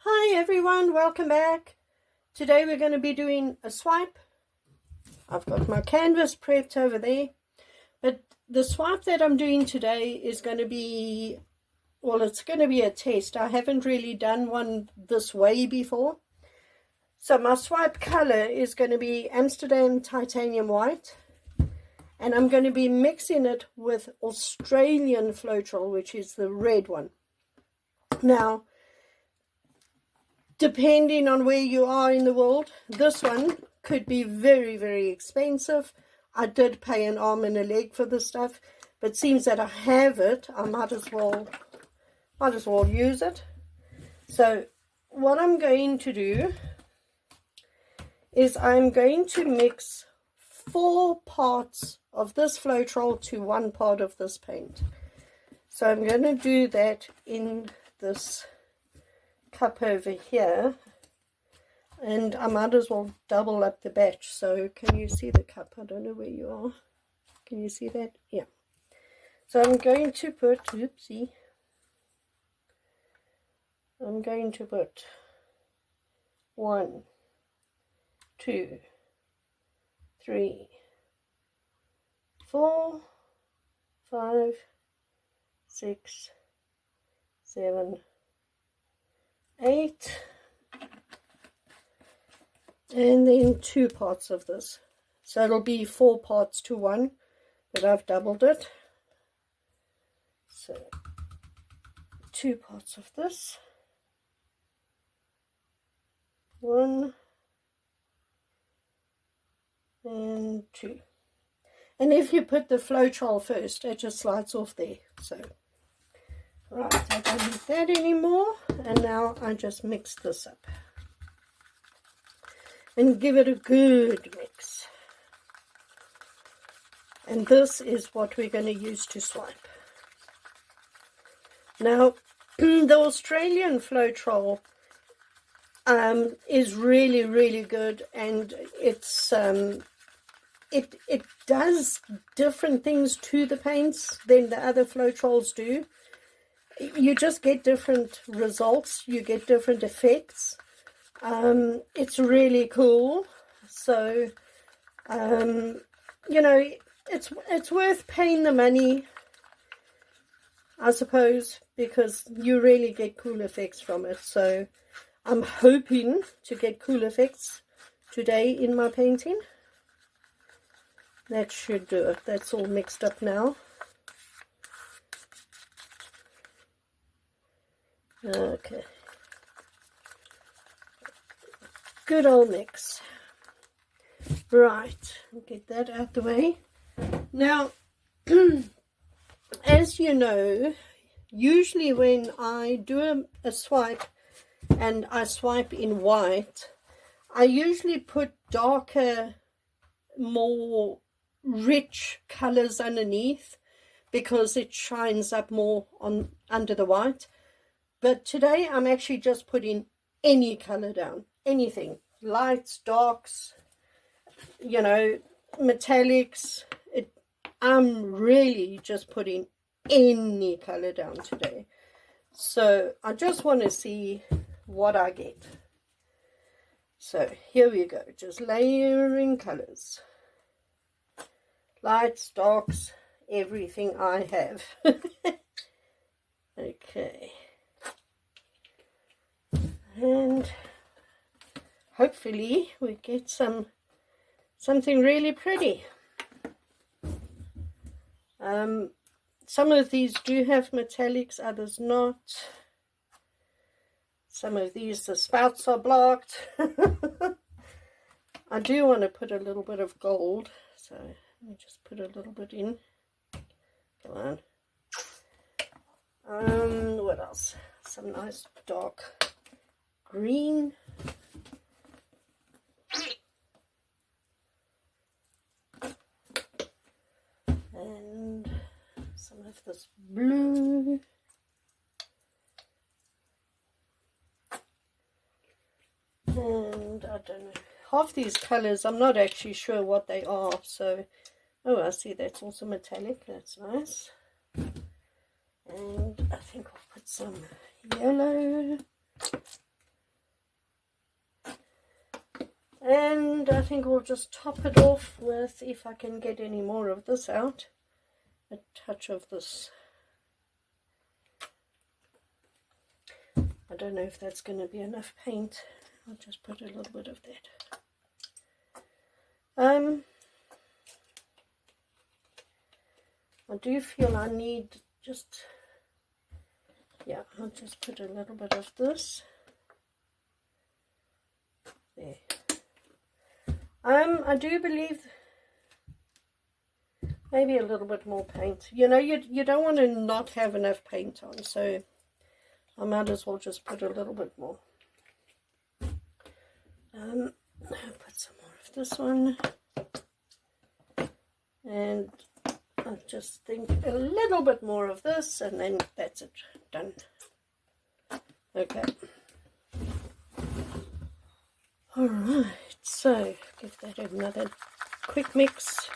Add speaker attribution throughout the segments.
Speaker 1: Hi everyone, welcome back. Today we're going to be doing a swipe. I've got my canvas prepped over there, but the swipe that I'm doing today is going to be, well, it's going to be a test. I haven't really done one this way before. So my swipe color is going to be Amsterdam Titanium White, and I'm going to be mixing it with Australian Floetrol, which is the red one. Now, depending on where you are in the world, this one could be very, very expensive. I did pay an arm and a leg for this stuff, but seems that I have it, I might as well use it. So what I'm going to do is I'm going to mix 4 parts of this Floetrol to 1 part of this paint. So I'm going to do that in this cup over here, and I might as well double up the batch. So can you see the cup? I don't know where you are. Can you see that? Yeah. So I'm going to put, I'm going to put 1, 2, 3, 4, 5, 6, 7, 8, and then 2 parts of this. So it'll be 4 parts to 1, but I've doubled it. So 2 parts of this, 1 and 2. And if you put the Floetrol first, it just slides off there. So right, I don't need that anymore, and now I just mix this up and give it a good mix. And this is what we're going to use to swipe. Now, the Australian Floetrol is really, really good, and it's it does different things to the paints than the other Floetrols do. You just get different results, you get different effects. It's really cool. So you know, it's worth paying the money, I suppose, because you really get cool effects from it. So I'm hoping to get cool effects today in my painting. That should do it. That's all mixed up now. Okay, good old mix. Right, get that out the way. Now, as you know, usually when I do a swipe and I swipe in white, I usually put darker, more rich colors underneath because it shines up more on under the white. But today I'm actually just putting any color down, anything, lights, darks, you know, metallics. I'm really just putting any color down today. So I just want to see what I get. So here we go, just layering colors, lights, darks, everything I have. Okay. And hopefully we get something really pretty. Some of these do have metallics, others not. Some of these, the spouts are blocked. I do want to put a little bit of gold, so let me just put a little bit in. Come on. What else? Some nice dark green. And some of this blue. And I don't know, half these colors I'm not actually sure what they are. So, oh, I see that's also metallic. That's nice. And I think I'll put some yellow. And I think we'll just top it off with, if I can get any more of this out, a touch of this. I don't know if that's going to be enough paint. I'll just put a little bit of that. I do feel I need just, yeah, I'll just put a little bit of this there. I do believe maybe a little bit more paint. You know, you don't want to not have enough paint on, so I might as well just put a little bit more. Put some more of this one, and I just think a little bit more of this, and then that's it, done. Okay. All right, so give that another quick mix.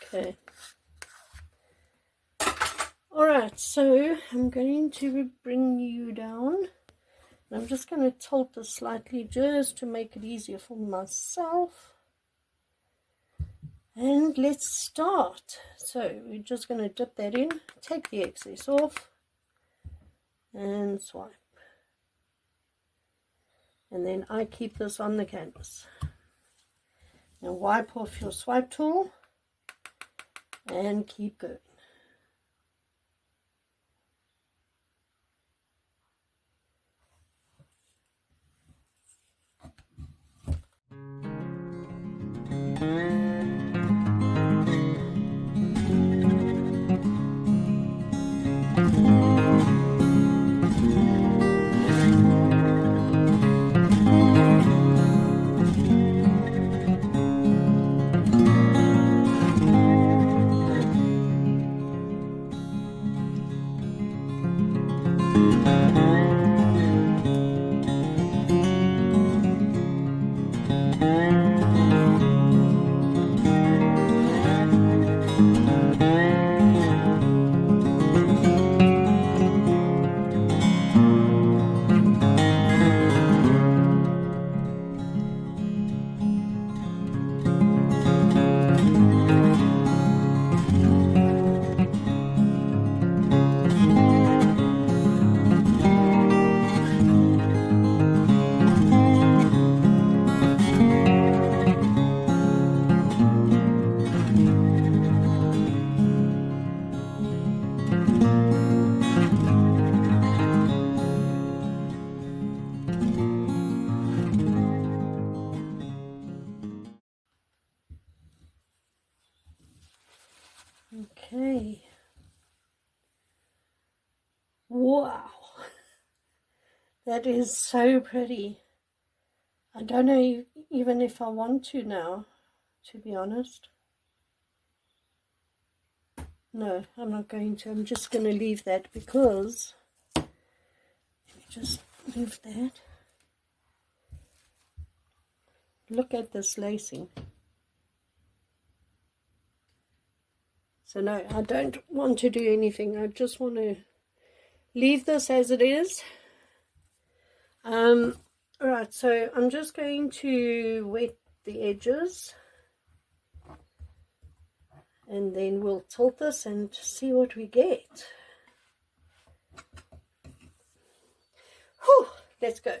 Speaker 1: Okay. All right, so I'm going to bring you down. I'm just going to tilt this slightly just to make it easier for myself. And let's start. So we're just going to dip that in, take the excess off, and swipe. And then I keep this on the canvas. Now wipe off your swipe tool and keep going. Okay. Wow. That is so pretty. I don't know even if I want to now, to be honest. No, I'm not going to. I'm just going to leave that because, let me just move that. Look at this lacing. So no, I don't want to do anything. I just want to leave this as it is. Right, so I'm just going to wet the edges. And then we'll tilt this and see what we get. Whew, let's go.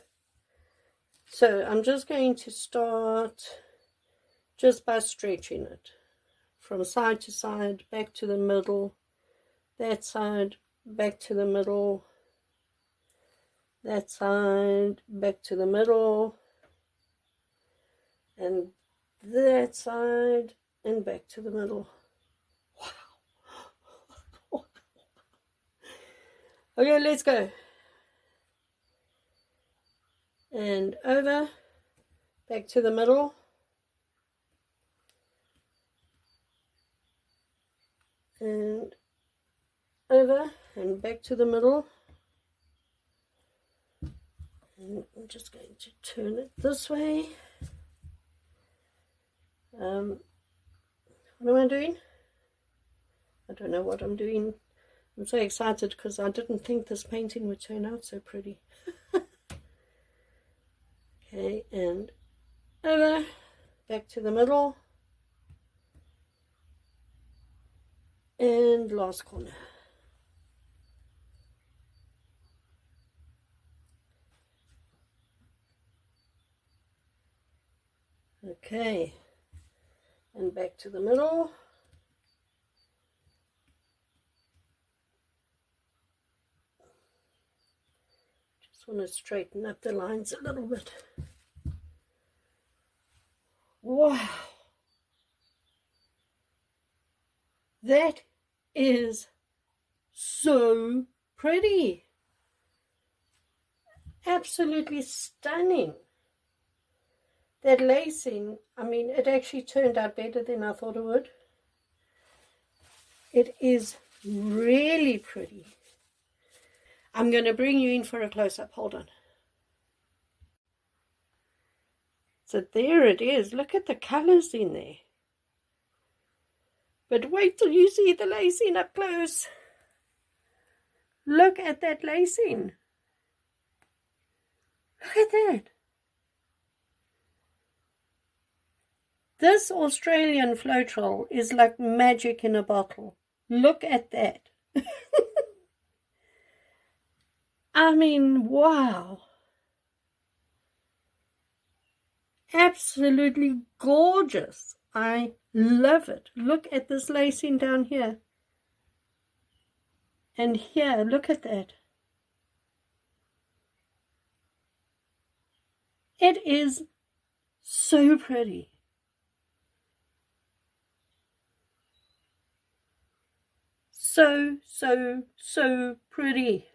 Speaker 1: So I'm just going to start just by stretching it. From side to side, back to the middle, that side, back to the middle, that side, back to the middle, and that side, and back to the middle. Wow. Okay, let's go. And over, back to the middle. And over and back to the middle. And I'm just going to turn it this way. What am I doing? I don't know what I'm doing. I'm so excited because I didn't think this painting would turn out so pretty. Okay, and over, back to the middle, and last corner. Okay, and back to the middle. Just want to straighten up the lines a little bit. Wow, that is so pretty. Absolutely stunning. That lacing, I mean, it actually turned out better than I thought it would. It is really pretty. I'm going to bring you in for a close-up. Hold on. So there it is. Look at the colors in there. But wait till you see the lacing up close. Look at that lacing. Look at that. This Australian floetrol is like magic in a bottle. Look at that. I mean, wow. Absolutely gorgeous. I love it. Look at this lacing down here. And here, look at that. It is so pretty. So, so, so pretty.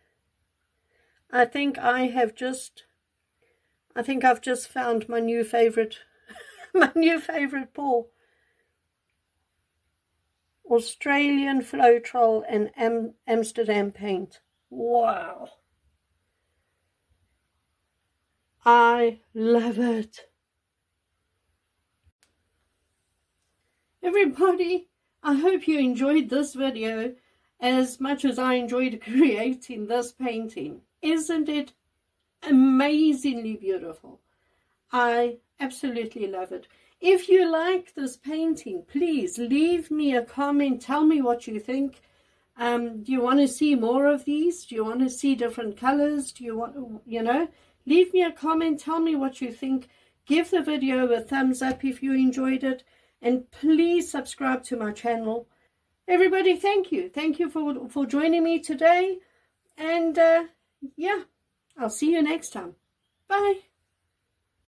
Speaker 1: I think I've just found my new favorite, my new favorite paw. Australian floetrol and Amsterdam paint. Wow. I love it. Everybody, I hope you enjoyed this video as much as I enjoyed creating this painting. Isn't it amazingly beautiful? I absolutely love it. If you like this painting, please leave me a comment. Tell me what you think. Do you want to see more of these? Do you want to see different colors? Do you want, leave me a comment. Tell me what you think. Give the video a thumbs up if you enjoyed it. And please subscribe to my channel. Everybody, thank you. Thank you for joining me today. And yeah, I'll see you next time. Bye.